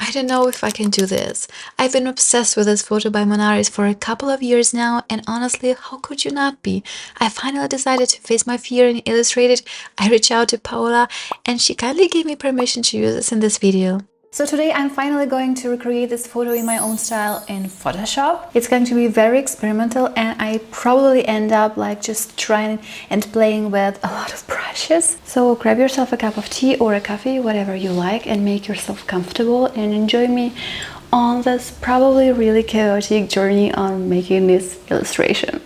I don't know if I can do this. I've been obsessed with this photo by Monaris for a couple of years now, and honestly, how could you not be? I finally decided to face my fear and illustrate it. I reached out to Paola, and she kindly gave me permission to use this in this video. So today I'm finally going to recreate this photo in my own style in Photoshop. It's going to be very experimental, and I probably end up like just trying and playing with a lot of brushes. So grab yourself a cup of tea or a coffee, whatever you like, and make yourself comfortable and enjoy me on this probably really chaotic journey on making this illustration.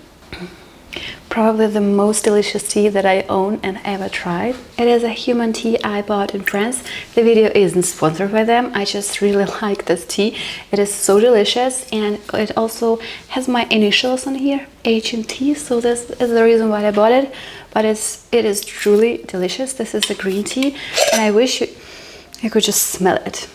Probably the most delicious tea that I own and ever tried. It is a human tea I bought in France. The video isn't sponsored by them. I just really like this tea. It is so delicious, and it also has my initials on here, H and T. So this is the reason why I bought it. But it is truly delicious. This is a green tea, and I wish you could just smell it.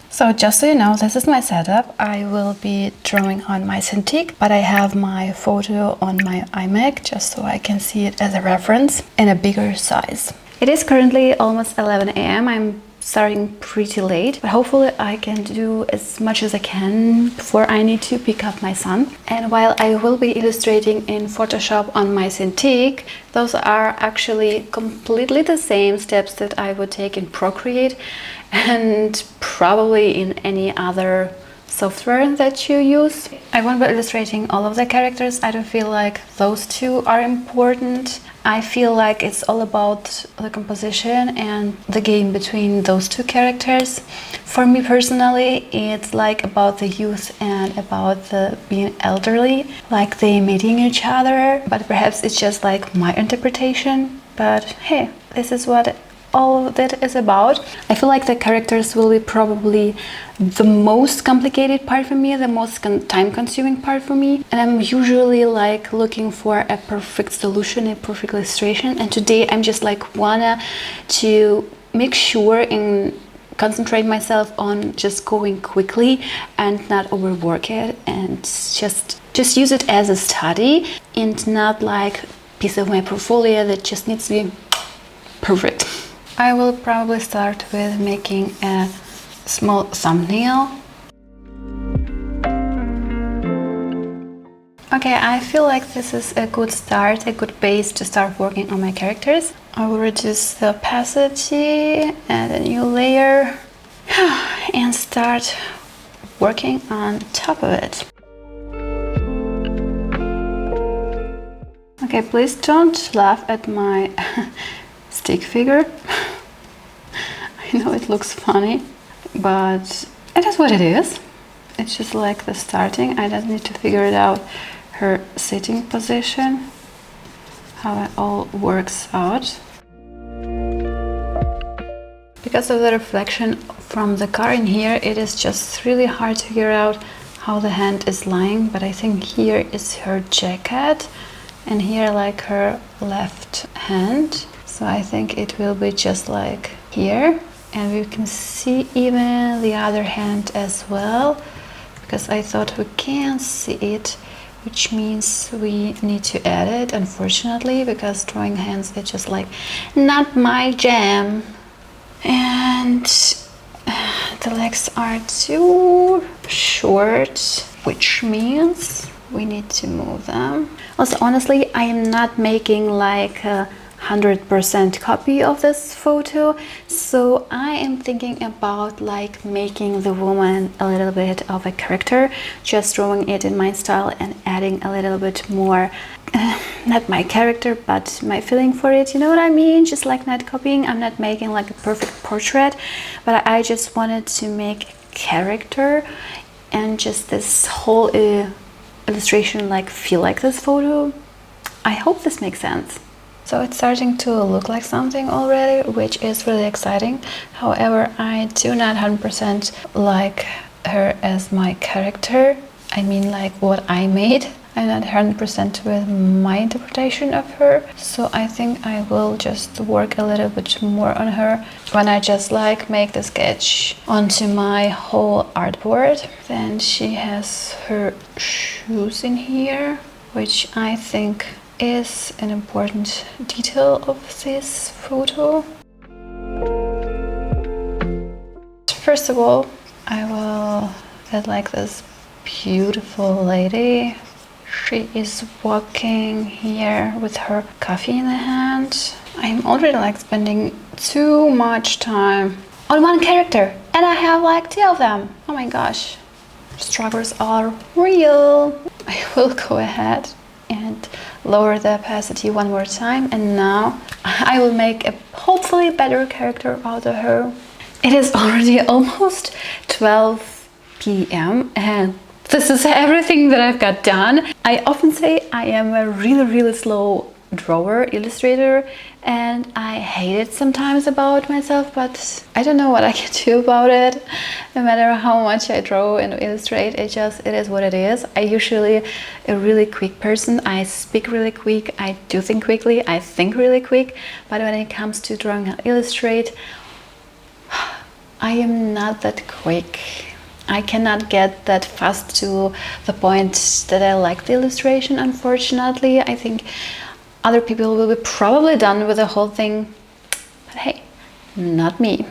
So just so you know, this is my setup. I will be drawing on my Cintiq, but I have my photo on my iMac just so I can see it as a reference in a bigger size. It is currently almost 11 a.m. I'm starting pretty late, but hopefully I can do as much as I can before I need to pick up my son. And while I will be illustrating in Photoshop on my Cintiq, those are actually completely the same steps that I would take in Procreate and probably in any other software that you use. I won't be illustrating all of the characters. I don't feel like those two are important. I feel like it's all about the composition and the game between those two characters. For me personally, it's like about the youth and about the being elderly, like they meeting each other, but perhaps it's just like my interpretation. But hey, this is what all of that is about. I feel like the characters will be probably the most complicated part for me, the most time-consuming part for me, and I'm usually like looking for a perfect solution, a perfect illustration. And today I'm just like wanna to make sure and concentrate myself on just going quickly and not overwork it, and just use it as a study and not like piece of my portfolio that just needs to be perfect. I will probably start with making a small thumbnail. Okay, I feel like this is a good start, a good base to start working on my characters. I will reduce the opacity, add a new layer, and start working on top of it. Okay, please don't laugh at my stick figure. I know it looks funny, but it is what it is. It's just like the starting. I just need to figure it out, her sitting position, how it all works out. Because of the reflection from the car in here, it is just really hard to figure out how the hand is lying, but I think here is her jacket and here like her left hand. So I think it will be just like here, and we can see even the other hand as well, because I thought we can't see it, which means we need to add it, unfortunately, because drawing hands is just like not my jam. And the legs are too short, which means we need to move them. Also, honestly, I am not making like a 100% copy of this photo, so I am thinking about like making the woman a little bit of a character, just drawing it in my style and adding a little bit more not my character but my feeling for it, you know what I mean? Just like not copying. I'm not making like a perfect portrait, but I just wanted to make a character and just this whole illustration like feel like this photo. I hope this makes sense. So it's starting to look like something already, which is really exciting. However, I do not 100% like her as my character. I mean like what I made. I'm not 100% with my interpretation of her. So I think I will just work a little bit more on her when I just like make the sketch onto my whole artboard. Then she has her shoes in here, which I think is an important detail of this photo. First of all, I will get like this beautiful lady. She is walking here with her coffee in the hand. I'm already like spending too much time on one character, and I have like 2 of them. Oh my gosh, struggles are real. I will go ahead and lower the opacity one more time, and now I will make a hopefully better character out of her. It is already almost 12 p.m. and this is everything that I've got done. I often say I am a really slow drawer, illustrator, and I hate it sometimes about myself, but I don't know what I can do about it. No matter how much I draw and illustrate, it is what it is. I usually a really quick person. I speak really quick, I do think quickly, I think really quick, but when it comes to drawing and illustrate, I am not that quick. I cannot get that fast to the point that I like the illustration, unfortunately. I think other people will be probably done with the whole thing, but hey, not me.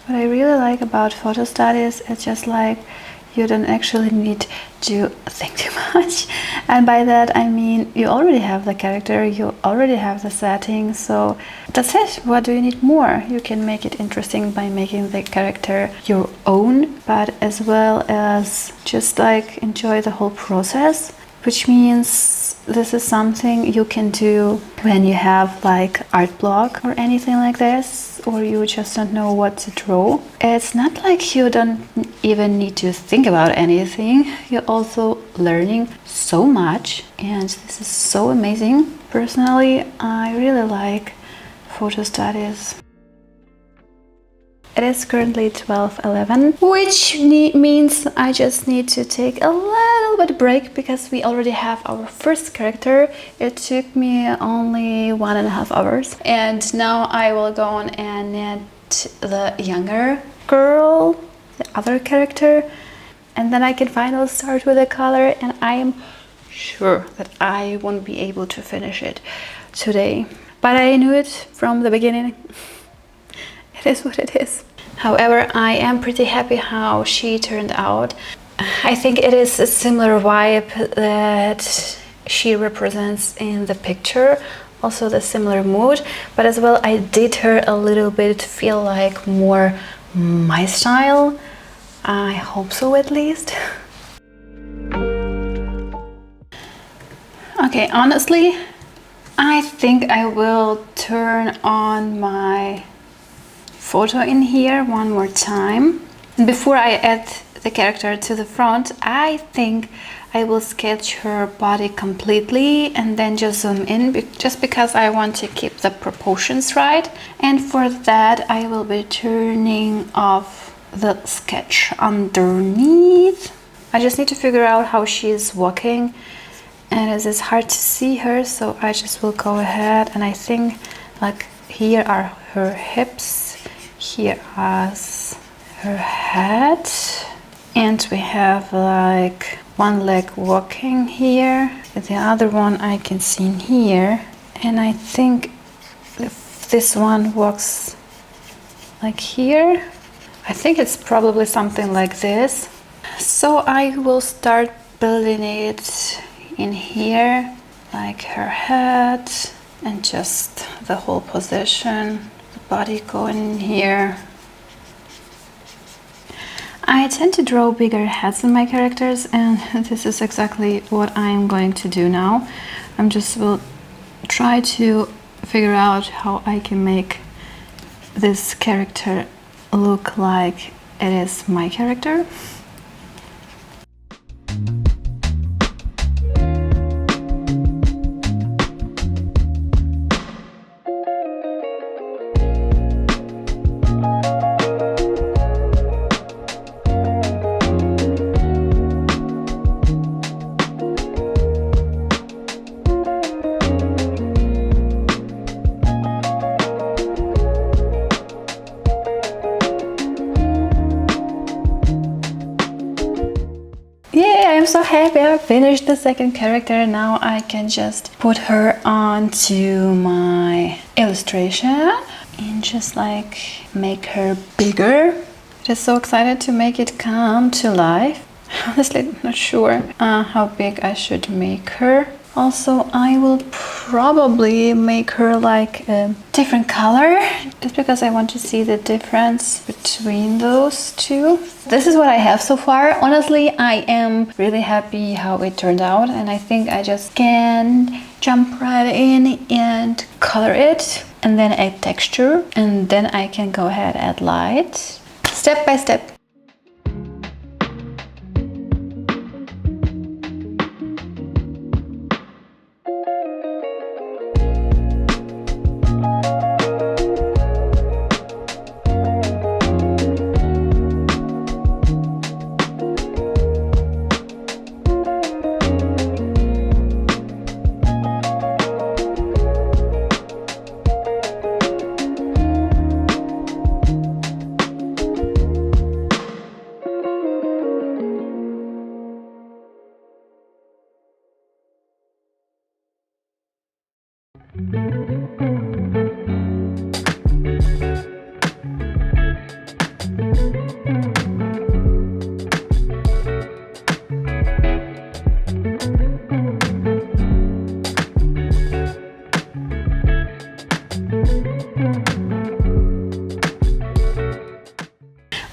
What I really like about photo studies is just like you don't actually need to think too much, and by that I mean you already have the character, you already have the setting, so that's it. What do you need more? You can make it interesting by making the character your own, but as well as just like enjoy the whole process, which means this is something you can do when you have like art block or anything like this, or you just don't know what to draw. It's not like you don't even need to think about anything. You're also learning so much, and this is so amazing. Personally, I really like photo studies. It is currently 12:11, which means I just need to take a little bit break because we already have our first character. It took me only 1.5 hours, and now I will go on and knit the younger girl, the other character, and then I can finally start with the color, and I am sure that I won't be able to finish it today. But I knew it from the beginning. It is what it is. However, I am pretty happy how she turned out. I think it is a similar vibe that she represents in the picture, also the similar mood, but as well I did her a little bit feel like more my style. I hope so, at least. Okay, honestly, I think I will turn on my photo in here one more time. And before I add the character to the front, I think I will sketch her body completely and then just zoom in, just because I want to keep the proportions right. And for that I will be turning off the sketch underneath. I just need to figure out how she is walking, and it is hard to see her, so I just will go ahead, and I think like here are her hips, here is her head, and we have like one leg walking here, the other one I can see in here, and I think if this one walks like here, I think it's probably something like this. So I will start building it in here, like her head and just the whole position, the body going in here. I tend to draw bigger heads in my characters, and this is exactly what I'm going to do now. I'm just will try to figure out how I can make this character look like it is my character. I am so happy I finished the second character. Now I can just put her onto my illustration and just like make her bigger. Just so excited to make it come to life. Honestly, not sure how big I should make her. Also, I will probably make her like a different color, just because I want to see the difference between those two. This is what I have so far. Honestly, I am really happy how it turned out, and I think I just can jump right in and color it, and then add texture, and then I can go ahead and add light, step by step.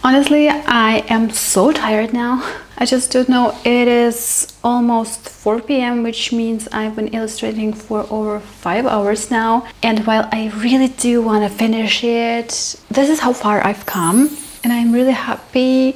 Honestly, I am so tired now. I just don't know. It is almost 4 p.m., which means I've been illustrating for over 5 hours now. And while I really do want to finish it, this is how far I've come. And I'm really happy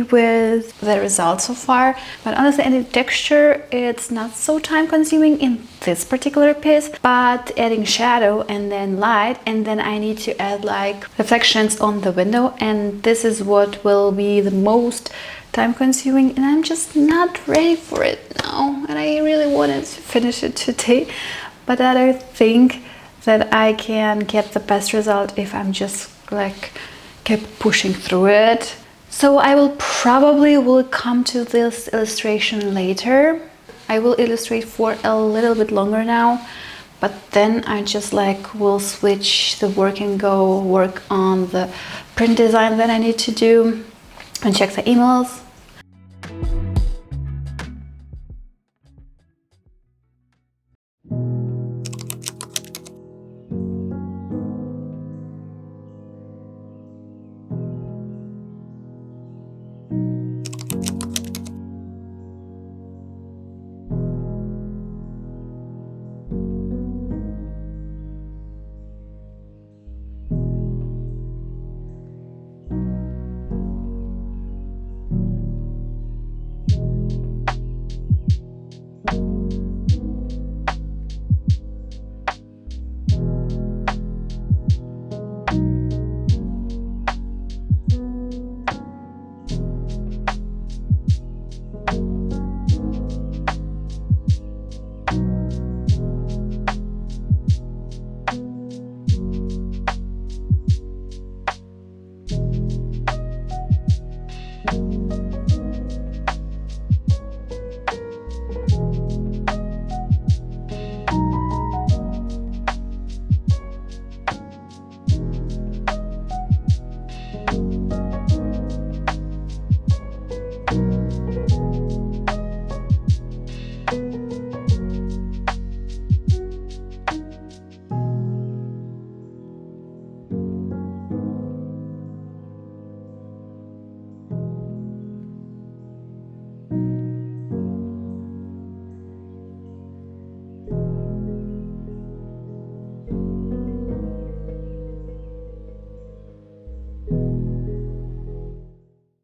with the results so far. But honestly, in the texture, it's not so time consuming in this particular piece, but adding shadow and then light, and then I need to add like reflections on the window, and this is what will be the most time consuming, and I'm just not ready for it now. And I really wanted to finish it today, but I think that I can get the best result if I'm just like keep pushing through it. So I will probably come to this illustration later. I will illustrate for a little bit longer now, but then I just like will switch the work and go work on the print design that I need to do and check the emails.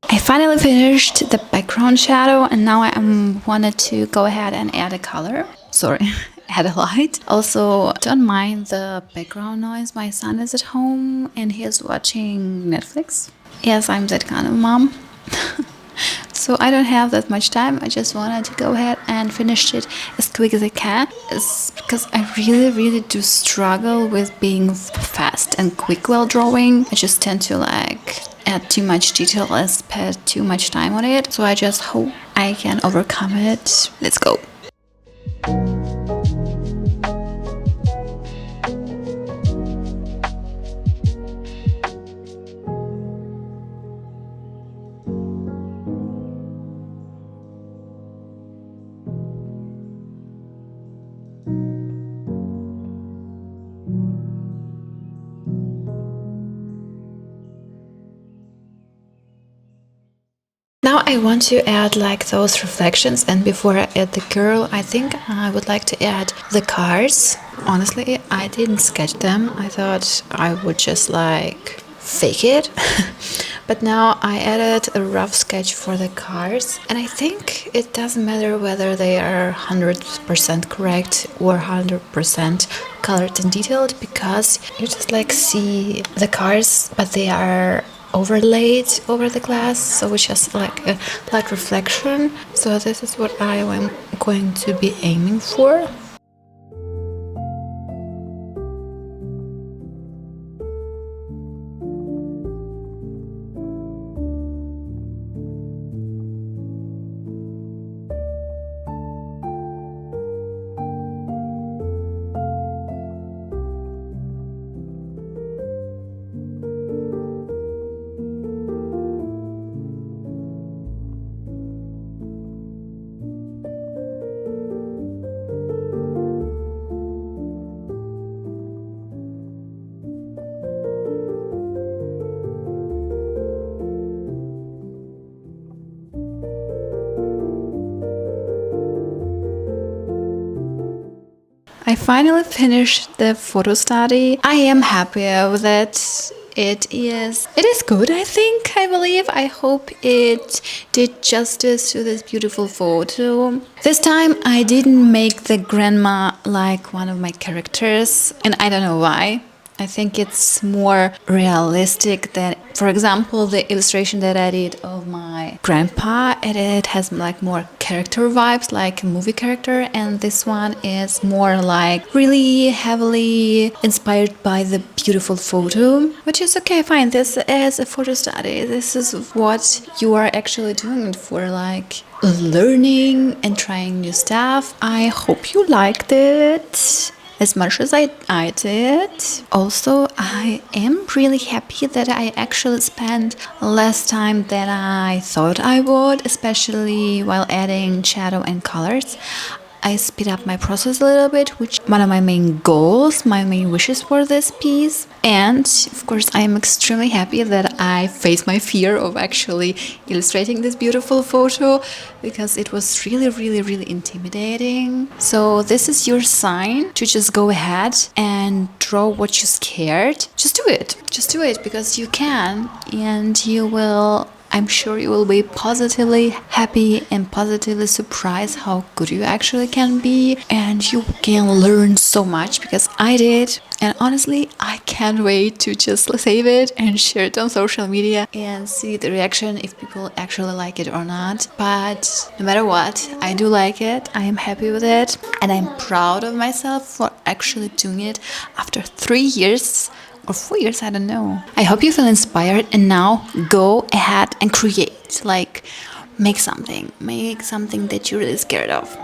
I finally finished the background shadow, and now I wanted to go ahead and add a color. Sorry, add a light. Also, don't mind the background noise. My son is at home and he is watching Netflix. Yes, I'm that kind of mom. So I don't have that much time. I just wanted to go ahead and finish it as quick as I can. It's because I really do struggle with being fast and quick while drawing. I just tend to like add too much detail and spend too much time on it. So I just hope I can overcome it. Let's go. Now I want to add like those reflections, and before I add the girl, I think I would like to add the cars. Honestly, I didn't sketch them. I thought I would just like fake it. But now I added a rough sketch for the cars, and I think it doesn't matter whether they are 100% correct or 100% colored and detailed, because you just like see the cars, but they are overlaid over the glass, so it's just like a light reflection. So this is what I am going to be aiming for. I finally finished the photo study. I am happy with it. It is good, I think, I believe. I hope it did justice to this beautiful photo. This time I didn't make the grandma like one of my characters, and I don't know why. I think it's more realistic than, for example, the illustration that I did of my grandpa. It has like more character vibes, like a movie character, and this one is more like really heavily inspired by the beautiful photo, which is okay, fine. This is a photo study. This is what you are actually doing it for, like learning and trying new stuff. I hope you liked it as much as I did. Also, I am really happy that I actually spent less time than I thought I would, especially while adding shadow and colors. I speed up my process a little bit, which one of my main goals, my main wishes for this piece. And of course, I am extremely happy that I faced my fear of actually illustrating this beautiful photo, because it was really intimidating. So this is your sign to just go ahead and draw what you scared. Just do it because you can, and you will, I'm sure you will be positively happy and positively surprised how good you actually can be, and you can learn so much, because I did. And honestly, I can't wait to just save it and share it on social media and see the reaction, if people actually like it or not. But no matter what, I do like it. I am happy with it, and I'm proud of myself for actually doing it after 3 years or 4 years, I don't know. I hope you feel inspired, and now go ahead and create, like make something that you're really scared of.